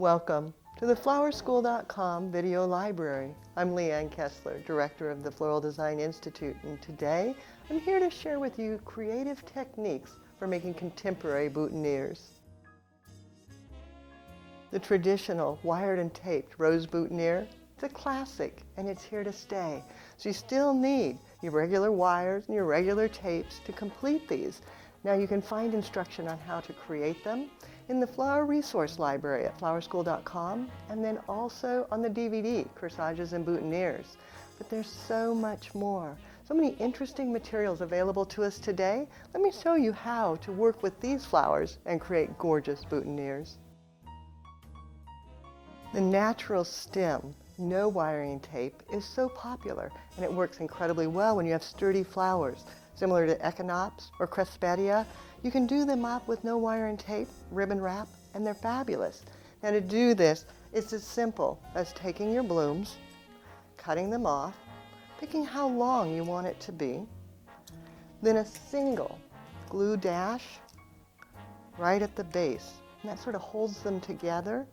Welcome to the flowerschool.com video library. I'm Leanne Kessler, Director of the Floral Design Institute, and today I'm here to share with you creative techniques for making contemporary boutonnieres. The traditional wired and taped rose boutonniere, it's a classic and it's here to stay. So you still need your regular wires and your regular tapes to complete these. Now you can find instruction on how to create them in the Flower Resource Library at flowerschool.com, and then also on the DVD, Corsages and Boutonnieres. But there's so much more. So many interesting materials available to us today. Let me show you how to work with these flowers and create gorgeous boutonnieres. The natural stem, no wiring tape, is so popular, and it works incredibly well when you have sturdy flowers. Similar to echinops or cresspedia, you can do them up with no wire and tape, ribbon wrap, and they're fabulous. Now to do this, it's as simple as taking your blooms, cutting them off, picking how long you want it to be, then a single glue dash right at the base, and that sort of holds them together.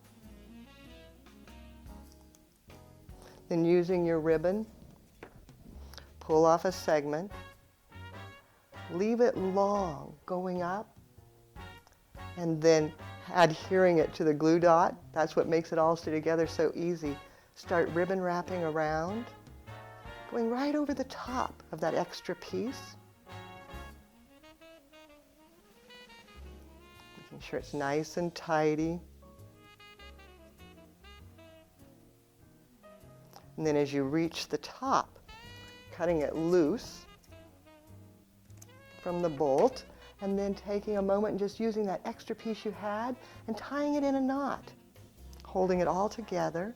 Then using your ribbon, pull off a segment, leave it long going up, and then adhering it to the glue dot. That's what makes it all stay together so easy. Start ribbon wrapping around, going right over the top of that extra piece. Making sure it's nice and tidy. And then as you reach the top, cutting it loose from the bolt, and then taking a moment and just using that extra piece you had and tying it in a knot, holding it all together,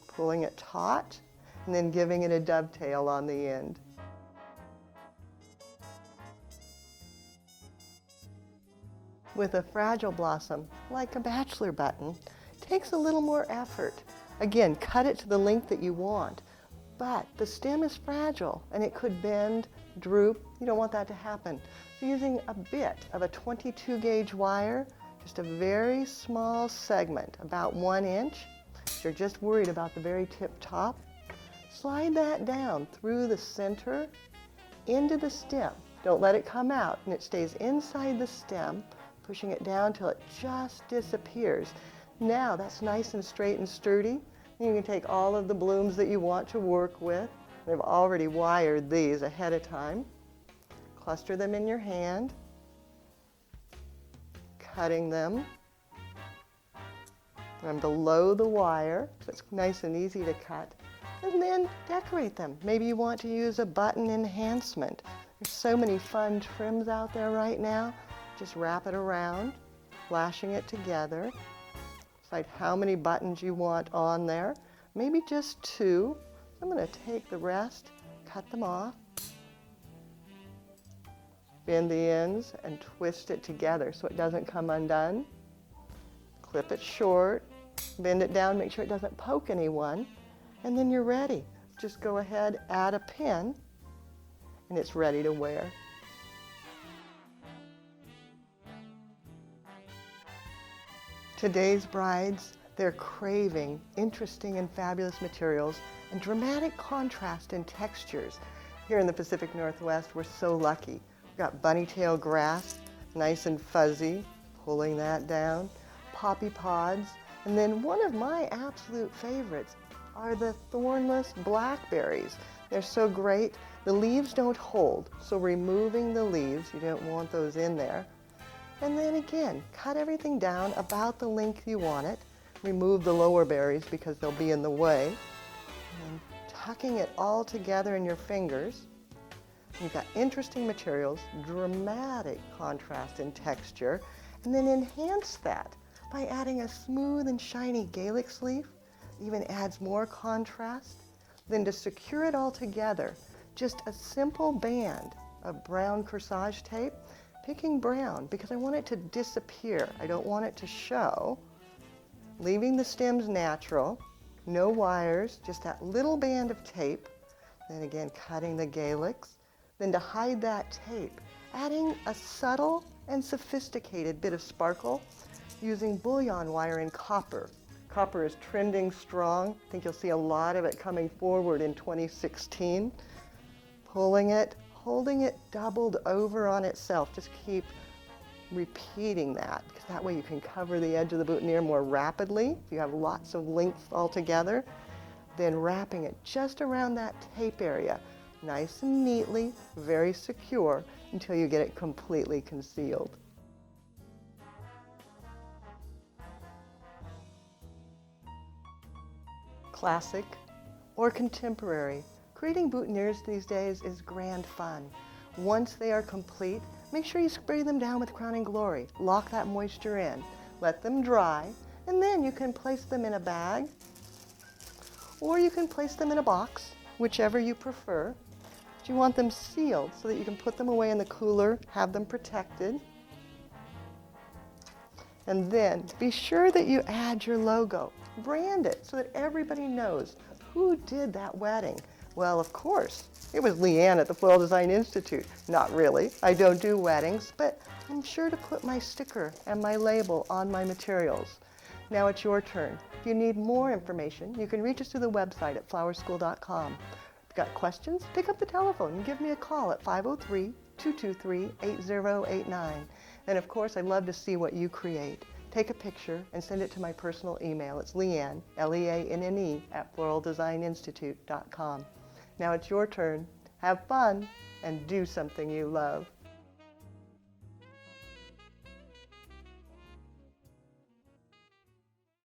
pulling it taut, and then giving it a dovetail on the end. With a fragile blossom, like a bachelor button, it takes a little more effort. Again, cut it to the length that you want, but the stem is fragile and it could bend, droop. You don't want that to happen. So using a bit of a 22 gauge wire, just a very small segment, about 1 inch. If you're just worried about the very tip top, slide that down through the center into the stem. Don't let it come out, and it stays inside the stem, pushing it down till it just disappears. Now that's nice and straight and sturdy. You can take all of the blooms that you want to work with. I've already wired these ahead of time. Cluster them in your hand, cutting them. And below the wire, so it's nice and easy to cut. And then decorate them. Maybe you want to use a button enhancement. There's so many fun trims out there right now. Just wrap it around, lashing it together. Decide how many buttons you want on there. Maybe just 2. I'm going to take the rest, cut them off, bend the ends, and twist it together so it doesn't come undone. Clip it short, bend it down, make sure it doesn't poke anyone, and then you're ready. Just go ahead, add a pin, and it's ready to wear. Today's brides, they're craving interesting and fabulous materials and dramatic contrast in textures. Here in the Pacific Northwest, we're so lucky. We've got bunny tail grass, nice and fuzzy, pulling that down, poppy pods, and then one of my absolute favorites are the thornless blackberries. They're so great. The leaves don't hold, so removing the leaves, you don't want those in there. And then again, cut everything down about the length you want it. Remove the lower berries because they'll be in the way. And tucking it all together in your fingers. You've got interesting materials, dramatic contrast in texture, and then enhance that by adding a smooth and shiny calyx leaf. Even adds more contrast. Then to secure it all together, just a simple band of brown corsage tape. Picking brown because I want it to disappear. I don't want it to show. Leaving the stems natural, no wires, just that little band of tape. Then again, cutting the calyx. Then to hide that tape, adding a subtle and sophisticated bit of sparkle. using bullion wire in copper. Copper is trending strong. I think you'll see a lot of it coming forward in 2016. Pulling it, holding it doubled over on itself. Just keep repeating that, because that way you can cover the edge of the boutonniere more rapidly if you have lots of length all together. Then wrapping it just around that tape area, nice and neatly, very secure, until you get it completely concealed. Classic or contemporary, creating boutonnieres these days is grand fun. Once they are complete, make sure you spray them down with Crowning Glory. Lock that moisture in. Let them dry, and then you can place them in a bag, or you can place them in a box, whichever you prefer. But you want them sealed so that you can put them away in the cooler, have them protected. And then be sure that you add your logo. Brand it so that everybody knows who did that wedding. Well, of course, it was Leanne at the Floral Design Institute. Not really, I don't do weddings, but I'm sure to put my sticker and my label on my materials. Now it's your turn. If you need more information, you can reach us through the website at flowerschool.com. If you've got questions, pick up the telephone and give me a call at 503-223-8089. And of course, I'd love to see what you create. Take a picture and send it to my personal email. It's Leanne, Leanne, at floraldesigninstitute.com. Now it's your turn. Have fun and do something you love.